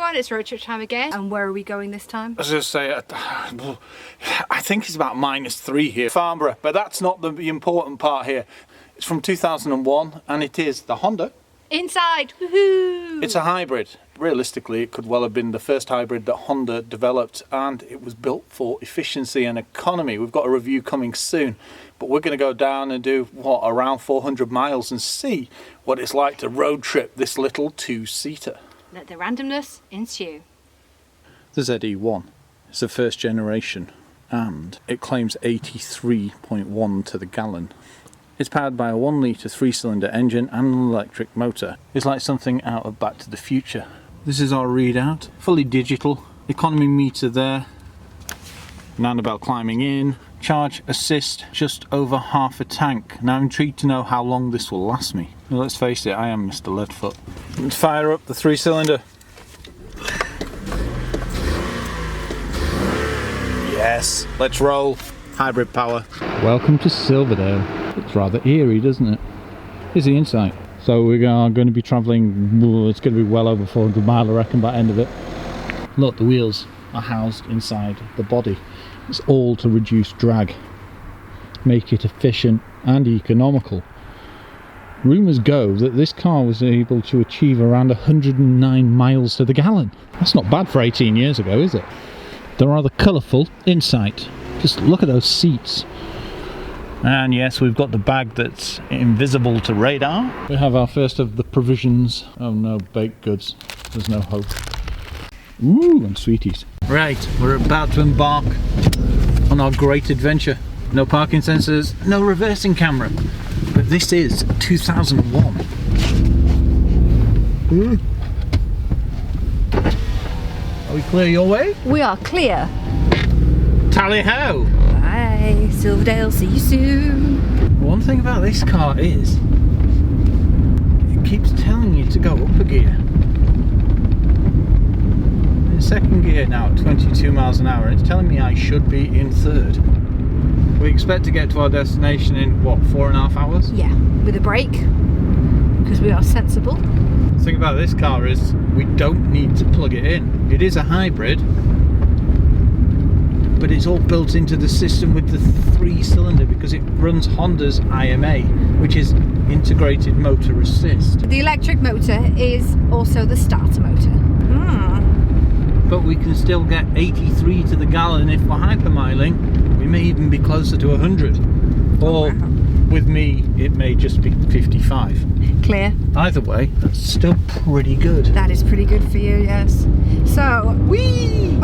everyone, it's road trip time again. And where are we going this time? I was going to say, I think it's about -3 here, Farnborough, but that's not the important part here. It's from 2001 and it is the Honda. Inside, woohoo! It's a hybrid. Realistically, it could well have been the first hybrid that Honda developed, and it was built for efficiency and economy. We've got a review coming soon, but we're going to go down and do, around 400 miles and see what it's like to road trip this little two-seater. Let the randomness ensue. The ZE1 is the first generation, and it claims 83.1 to the gallon. It's powered by a 1 litre 3-cylinder engine and an electric motor. It's like something out of Back to the Future. This is our readout, fully digital, economy meter there, roundabout climbing in, charge assist just over half a tank. Now I'm intrigued to know how long this will last me. Well, let's face it, I am Mr. Leadfoot. Let's fire up the 3-cylinder. Yes, let's roll. Hybrid power. Welcome to Silverdale. It's rather eerie, doesn't it? Here's the inside. So we are going to be travelling, it's going to be well over 400 miles, I reckon, by the end of it. Look, the wheels are housed inside the body. It's all to reduce drag, make it efficient and economical. Rumours go that this car was able to achieve around 109 miles to the gallon. That's not bad for 18 years ago, is it? They're rather colourful inside. Just look at those seats. And yes, we've got the bag that's invisible to radar. We have our first of the provisions. Oh no, baked goods. There's no hope. Ooh, and sweeties. Right, we're about to embark on our great adventure. No parking sensors, no reversing camera. But this is 2001. Are we clear your way? We are clear. Tally-ho! Bye, Silverdale, see you soon. One thing about this car is, it keeps telling you to go up a gear. In second gear now at 22 miles an hour, it's telling me I should be in third. We expect to get to our destination in, 4.5 hours? Yeah, with a break, because we are sensible. The thing about this car is, we don't need to plug it in. It is a hybrid, but it's all built into the system with the 3-cylinder because it runs Honda's IMA, which is integrated motor assist. The electric motor is also the starter motor. But we can still get 83 to the gallon if we're hypermiling. We may even be closer to 100. Or with me, it may just be 55. Clear. Either way, that's still pretty good. That is pretty good for you, yes. So, whee!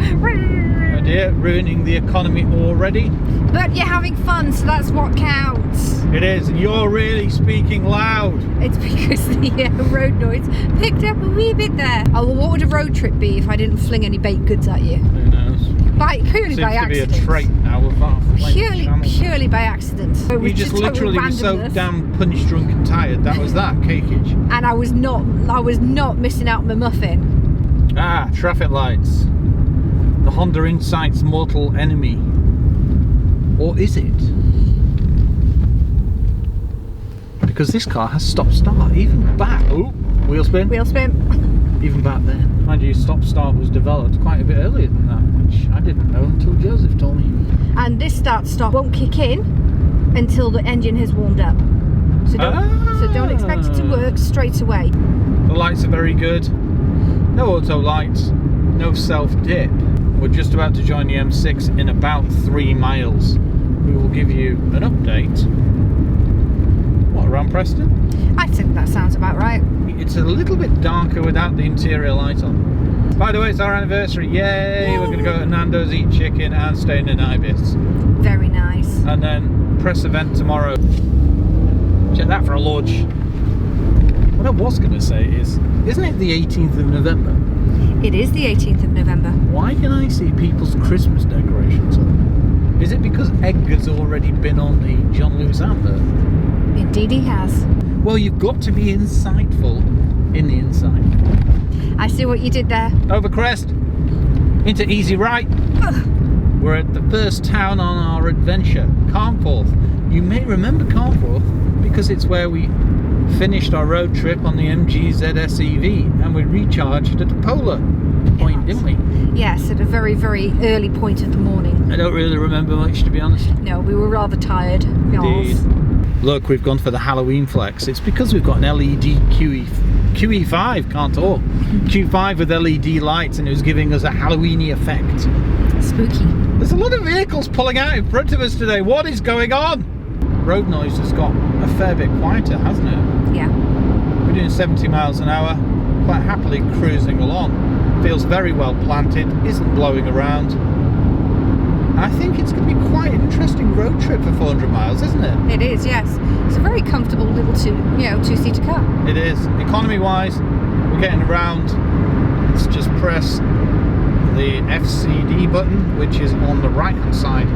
Oh dear, ruining the economy already. But you're having fun, so that's what counts. It is, and you're really speaking loud. It's because the road noise picked up a wee bit there. Oh, well, what would a road trip be if I didn't fling any baked goods at you? Who knows? Purely by accident. Seems to be a trait now of our Purely by accident. So you just literally were so damn punch drunk and tired. That was that, cakeage. And I was not missing out on my muffin. Ah, traffic lights. The Honda Insight's mortal enemy. Or is it? Because this car has stop-start, even back. Oh, wheel spin. Wheel spin. Even back then. Mind you, stop-start was developed quite a bit earlier than that, which I didn't know until Joseph told me. And this start-stop won't kick in until the engine has warmed up. So don't expect it to work straight away. The lights are very good. No auto lights, no self-dip. We're just about to join the M6 in about 3 miles. We will give you an update. What, around Preston? I think that sounds about right. It's a little bit darker without the interior light on. By the way, it's our anniversary. Yay! We're going to go to Nando's, eat chicken and stay in an Ibis. Very nice. And then press event tomorrow. Check that for a launch. What I was going to say is, isn't it the 18th of November? It is the 18th of November. Why can I see people's Christmas decorations up? Is it because Edgar's already been on the John Lewis advert? Indeed he has. Well, you've got to be insightful in the inside. I see what you did there. Over crest, into easy right. We're at the first town on our adventure, Carnforth. You may remember Carnforth because it's where we finished our road trip on the MG ZSEV and we recharged at a polar point, didn't we? Yes, at a very, very early point of the morning. I don't really remember much, to be honest. No, we were rather tired. Indeed. Look, we've gone for the Halloween flex. It's because we've got an LED QE5, can't talk. Q5 with LED lights, and it was giving us a Halloweeny effect. Spooky. There's a lot of vehicles pulling out in front of us today. What is going on? Road noise has got a fair bit quieter, hasn't it? Yeah. We're doing 70 miles an hour, quite happily cruising along. Feels very well planted, isn't blowing around. I think it's going to be quite an interesting road trip for 400 miles, isn't it? It is, yes. It's a very comfortable little two-seater car. It is. Economy-wise, we're getting around. Let's just press the FCD button, which is on the right-hand side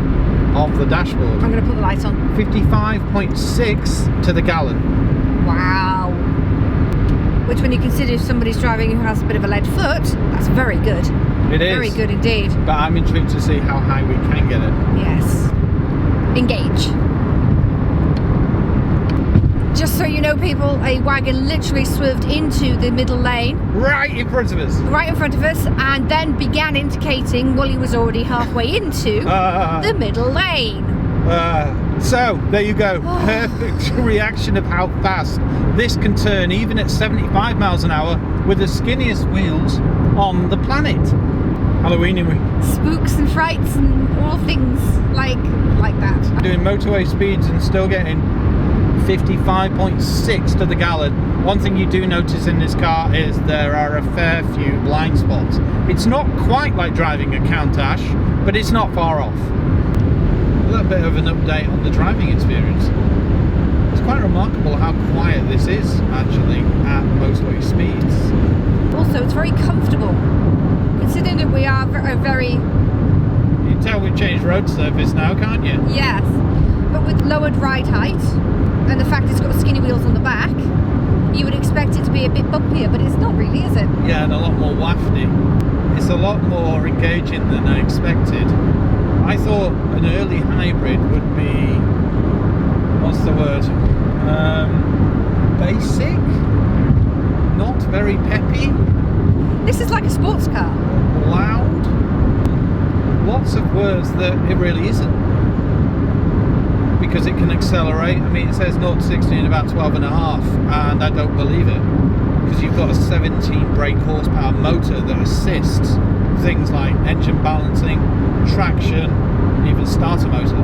of the dashboard. I'm going to put the light on. 55.6 to the gallon. Wow. Which, when you consider if somebody's driving who has a bit of a lead foot, that's very good. It is. Very good indeed. But I'm intrigued to see how high we can get it. Yes. Engage. Just so you know, people, a wagon literally swerved into the middle lane. Right in front of us. Right in front of us, and then began indicating while he was already halfway into the middle lane. So, there you go. Perfect reaction of how fast this can turn, even at 75 miles an hour, with the skinniest wheels on the planet. Halloweeny. Spooks and frights and all things like that. Doing motorway speeds and still getting 55.6 to the gallon. One thing you do notice in this car is there are a fair few blind spots. It's not quite like driving a Countach, but it's not far off. A little bit of an update on the driving experience. It's quite remarkable how quiet this is actually at motorway speeds. Also, it's very comfortable, considering that we are very... You can tell we've changed road surface now, can't you? Yes, but with lowered ride height and the fact it's got skinny wheels on the back, you would expect it to be a bit bumpier, but it's not really, is it? Yeah, and a lot more wafty. It's a lot more engaging than I expected. I thought an early hybrid would be, what's the word, basic, not very peppy. This is like a sports car. Loud, lots of words that it really isn't. Because it can accelerate. I mean, it says 0 to 60 in about 12 and a half, and I don't believe it. Because you've got a 17 brake horsepower motor that assists things like engine balancing, traction, even starter motor.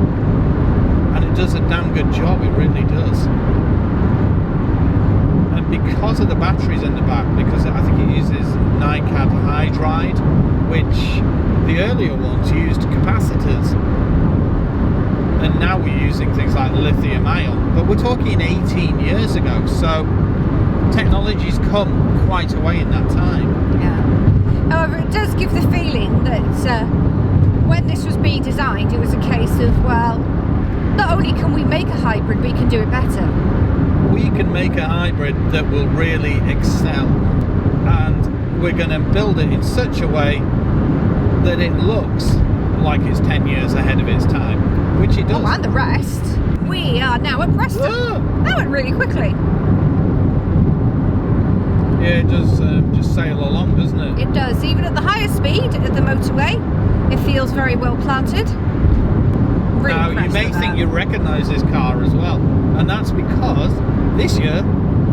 And it does a damn good job, it really does. And because of the batteries in the back, because I think it uses NiCad hydride, which the earlier ones used capacitors, and now we're using things like lithium ion, but we're talking 18 years ago, so technology's come quite a way in that time. Yeah. However, it does give the feeling that when this was being designed, it was a case of, well, not only can we make a hybrid, we can do it better. We can make a hybrid that will really excel, and we're going to build it in such a way that it looks like it's 10 years ahead of its time, which it does. Oh, and the rest. We are now at Preston. Oh. That went really quickly. Yeah, it does just sail along, doesn't it? It does. Even at the higher speed at the motorway, it feels very well planted. Really now, you may think you recognise this car as well, and that's because this year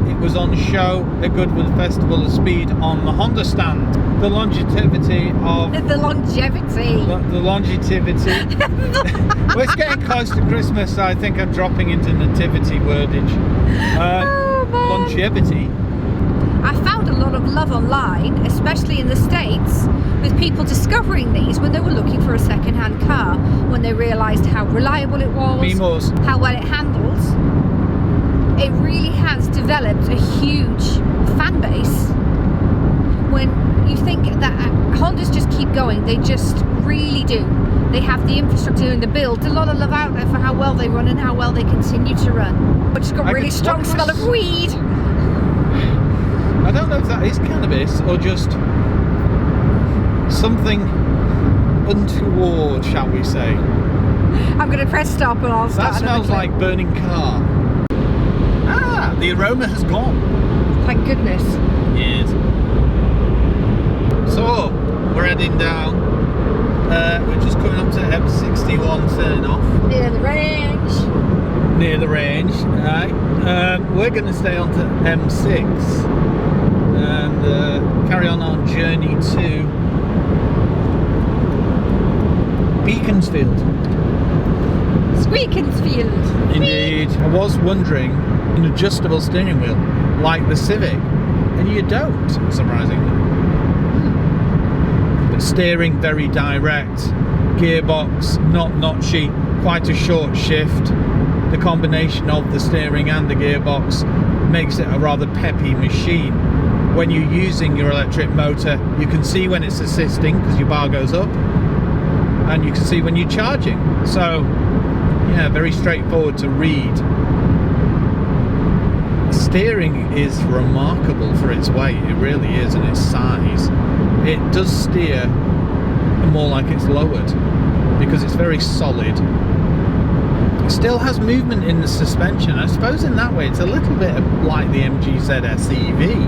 it was on show at Goodwood Festival of Speed on the Honda stand. The longevity of... The longevity. The longevity. Well, it's getting close to Christmas, so I think I'm dropping into nativity wordage. Longevity. I found a lot of love online, especially in the States, with people discovering these when they were looking for a second-hand car, when they realised how reliable it was, Mimos. how well it handles. It really has developed a huge fan base. When you think that Hondas just keep going, they just really do. They have the infrastructure and the build. A lot of love out there for how well they run and how well they continue to run. But it's got really strong smell of weed. I don't know if that is cannabis or just something untoward, shall we say. I'm going to press stop and I'll start. That smells like burning car. Ah! the aroma has gone. Thank goodness. Yes. So, we're heading down. We're just coming up to M61 turning off. Near the range. Near the range, right. We're going to stay on to M6 and carry on our journey to Beaconsfield. Squeakinsfield. Indeed. I was wondering, an adjustable steering wheel like the Civic, and you don't, surprisingly. But steering very direct, gearbox not notchy, quite a short shift. The combination of the steering and the gearbox makes it a rather peppy machine. When you're using your electric motor, you can see when it's assisting because your bar goes up, and you can see when you're charging. So yeah, very straightforward to read. Steering is remarkable for its weight, it really is, and its size. It does steer more like it's lowered because it's very solid. It still has movement in the suspension. I suppose in that way it's a little bit like the MG ZS EV.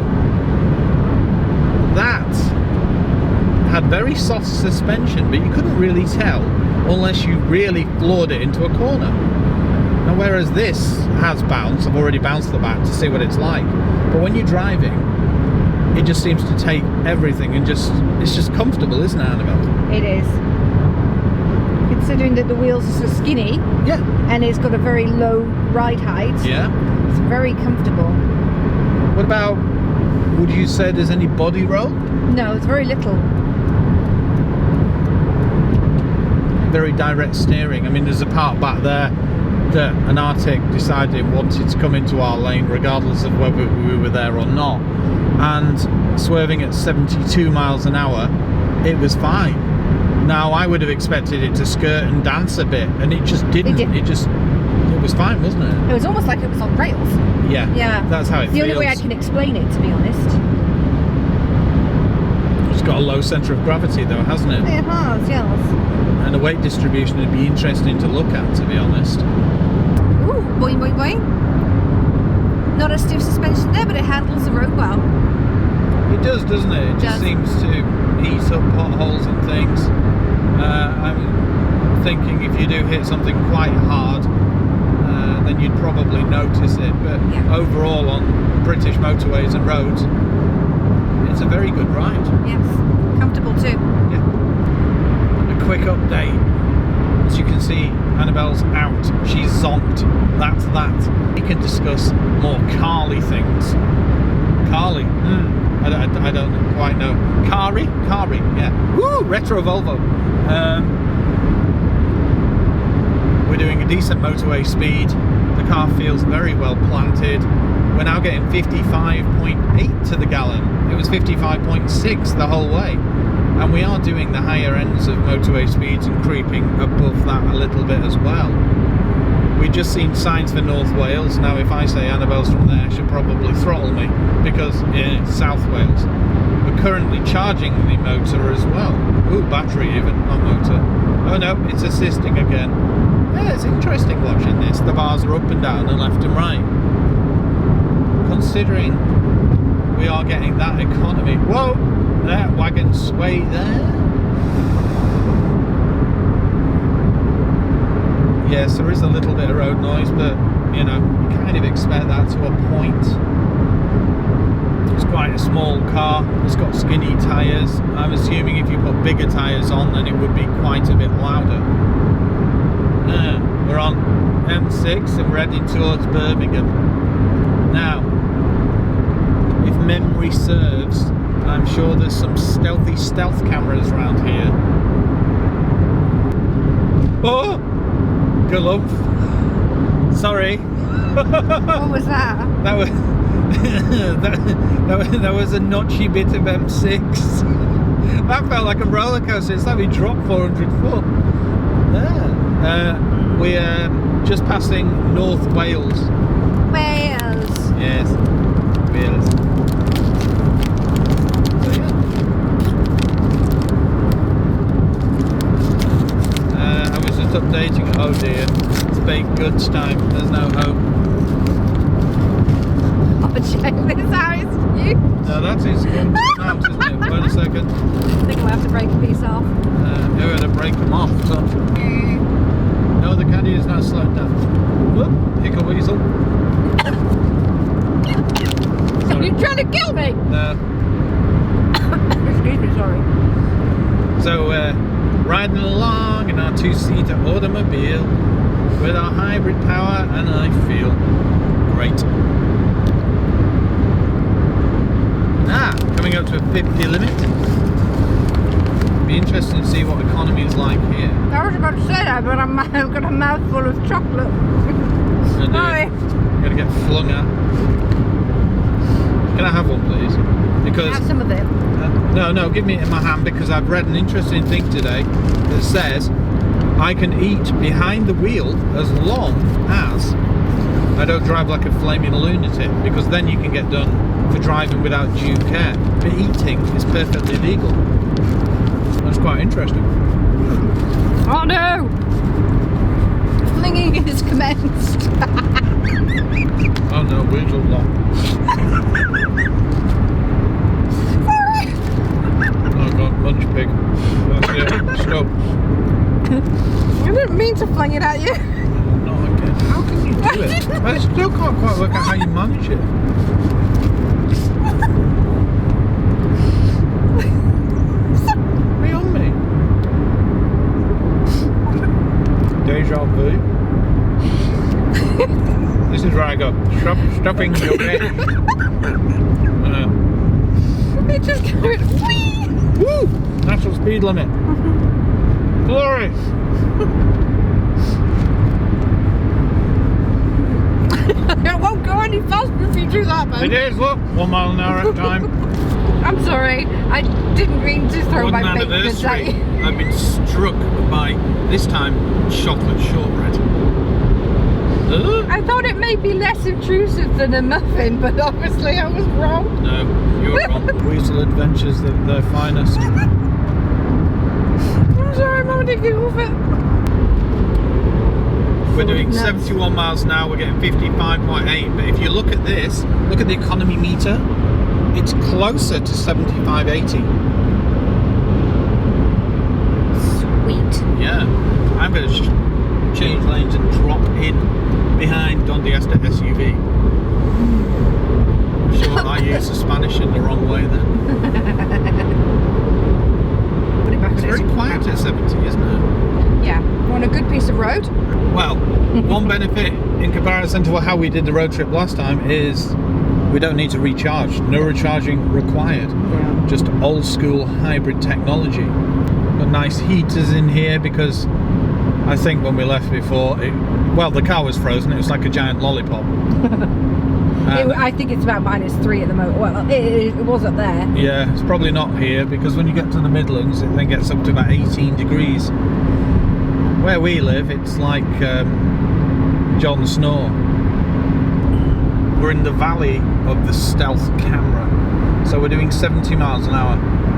That had very soft suspension, but you couldn't really tell unless you really floored it into a corner. Now whereas this has bounce, I've already bounced the back to see what it's like, but when you're driving it just seems to take everything and it's just comfortable, isn't it, Annabelle? It is. Considering that the wheels are so skinny, Yeah. and it's got a very low ride height, Yeah. it's very comfortable. What about, would you say there's any body roll? No, it's very little. Very direct steering. I mean, there's a part back there that an Arctic decided it wanted to come into our lane regardless of whether we were there or not, and swerving at 72 miles an hour, it was fine. Now I would have expected it to skirt and dance a bit, and it just didn't. It was fine, wasn't it? It was almost like it was on rails. Yeah. Yeah. That's how it The feels. only way I can explain it, to be honest. It's got a low centre of gravity though, hasn't it? It has, yes. And the weight distribution would be interesting to look at, to be honest. Ooh, boing, boing, boing. Not a stiff suspension there, but it handles the road well. It does, doesn't it? It just seems to ease up potholes and things. I'm thinking if you do hit something quite hard, then you'd probably notice it. But Yeah. overall, on British motorways and roads, it's a very good ride. Yes, comfortable too. Yeah. A quick update. As you can see, Annabelle's out. She's zonked. That's that. We can discuss more Carly things. Carly. I don't quite know. Carry, yeah. Woo! Retro Volvo. We're doing a decent motorway speed. The car feels very well planted. We're now getting 55.8 to the gallon. It was 55.6 the whole way. And we are doing the higher ends of motorway speeds and creeping above that a little bit as well. We've just seen signs for North Wales. Now if I say Annabelle's from there, she'll probably throttle me because it's South Wales. We're currently charging the motor as well. Ooh, battery even, not motor. Oh no, it's assisting again. Yeah, it's interesting watching this. The bars are up and down and left and right. Considering we are getting that economy. Whoa, that wagon sway there. Yes, there is a little bit of road noise, but you know, you kind of expect that to a point. It's quite a small car, it's got skinny tyres. I'm assuming if you put bigger tyres on, then it would be quite a bit louder. We're on M6 and we're heading towards Birmingham. Now, if memory serves, I'm sure there's some stealth cameras around here. Oh! Galump. Sorry. What was that? That was that was a notchy bit of M6. That felt like a roller coaster. It's like we dropped 400 foot. We're just passing North Wales. Wales. Yes, Wales. So yeah. I was just updating. Oh dear, it's baked goods time. There's no hope. No, that's his out, isn't it? Wait a second. I think I'll have to break a piece off. We're going to break them off. So. No, the caddy is now slowed down. Whoop, hickle weasel. Are you trying to kill me? No. Excuse me, sorry. So riding along in our two-seater automobile with our hybrid power, and I feel great. Coming up to a 50 limit. Be interesting to see what economy is like here. I was about to say that, but I've got a mouthful of chocolate. Sorry. I'm going to get flung at. Can I have one, please? Because Have some of it. no, give me it in my hand, because I've read an interesting thing today that says I can eat behind the wheel as long as I don't drive like a flaming lunatic, because then you can get done for driving without due care. But eating is perfectly legal. That's quite interesting. Oh no! Flinging is commenced. Oh no, weasel lock. Sorry. Oh god, munch pig. That's it. Stop. I didn't mean to fling it at you. Not again. How can you do it? I still can't quite work out how you manage it. Be on me. Deja vu. This is where I go. Stopping your head. It just went whee! Woo! Natural speed limit. Glory! It won't go any faster if you do that, man. It is, look, 1 mile an hour at a time. I'm sorry, I didn't mean to throw my baked goods at you. I've been struck by, this time, chocolate shortbread. I thought it may be less intrusive than a muffin, but obviously I was wrong. No, you're wrong. Weasel Adventures, their finest. I'm sorry, Mum, I didn't get off it. We're doing 71 miles an hour, we're getting 55.8, but if you look at this, look at the economy meter, it's closer to 75-80. Sweet. Yeah, I'm going to change lanes and drop in behind Don Diesta SUV. I'm sure I used the Spanish in the wrong way then. Put it back It's on very quiet at 70, isn't it? Yeah, we're on a good piece of road. Well, one benefit in comparison to how we did the road trip last time is we don't need to recharge. No recharging required. Yeah. Just old school hybrid technology. Got nice heaters in here because I think when we left before, the car was frozen. It was like a giant lollipop. I think it's about -3 at the moment. Well, it was up there. Yeah, it's probably not here because when you get to the Midlands, it then gets up to about 18 degrees. Where we live, it's like Jon Snow. We're in the valley of the stealth camera. So we're doing 70 miles an hour.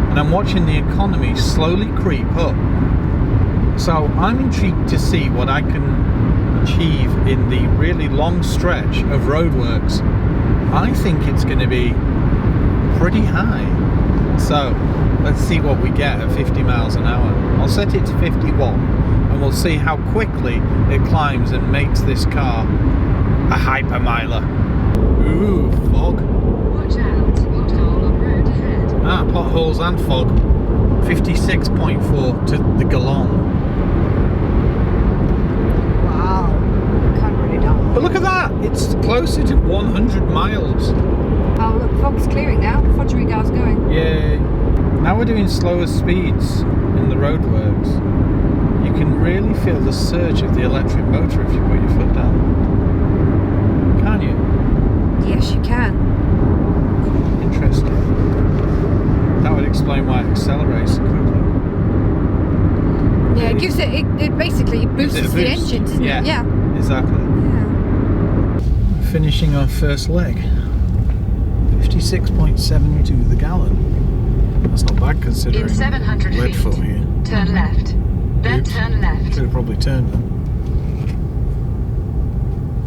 And I'm watching the economy slowly creep up. So I'm intrigued to see what I can achieve in the really long stretch of roadworks. I think it's going to be pretty high. So let's see what we get at 50 miles an hour. I'll set it to 51 and we'll see how quickly it climbs and makes this car a hypermiler. Ooh, fog. Watch out, pothole on road ahead. Ah, potholes and fog. 56.4 to the gallon. Wow, can't really tell. But look at that, it's closer to 100 miles. Oh look, fog's clearing now. Fudgerigar's going. Yay. Now we're doing slower speeds in the roadworks. You can really feel the surge of the electric motor if you put your foot down. Can't you? Yes, you can. Interesting. That would explain why it accelerates so quickly. Yeah, it gives it basically Gives it a boosts the boost. engine, doesn't Yeah. it? Yeah. Exactly. Yeah. Finishing our first leg. 56.7 to the gallon. That's not bad considering In 700 lead feet, foot here. turn left. Then Oops. turn left. Should have probably turned them.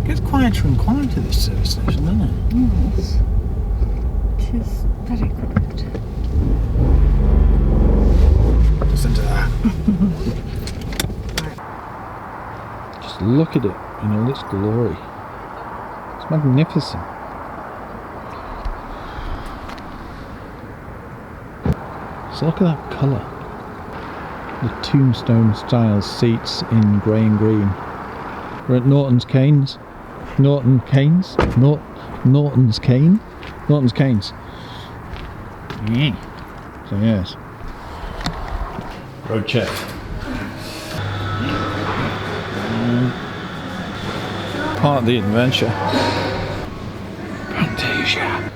It gets quieter and quieter this service station, doesn't it? Yes. It is Very good. Listen to that. Just look at it in all its glory. It's magnificent. So look at that colour. The tombstone style seats in grey and green. We're at Norton's Canes. Norton's Canes. So yes. Road check. Part of the adventure. Fantasia.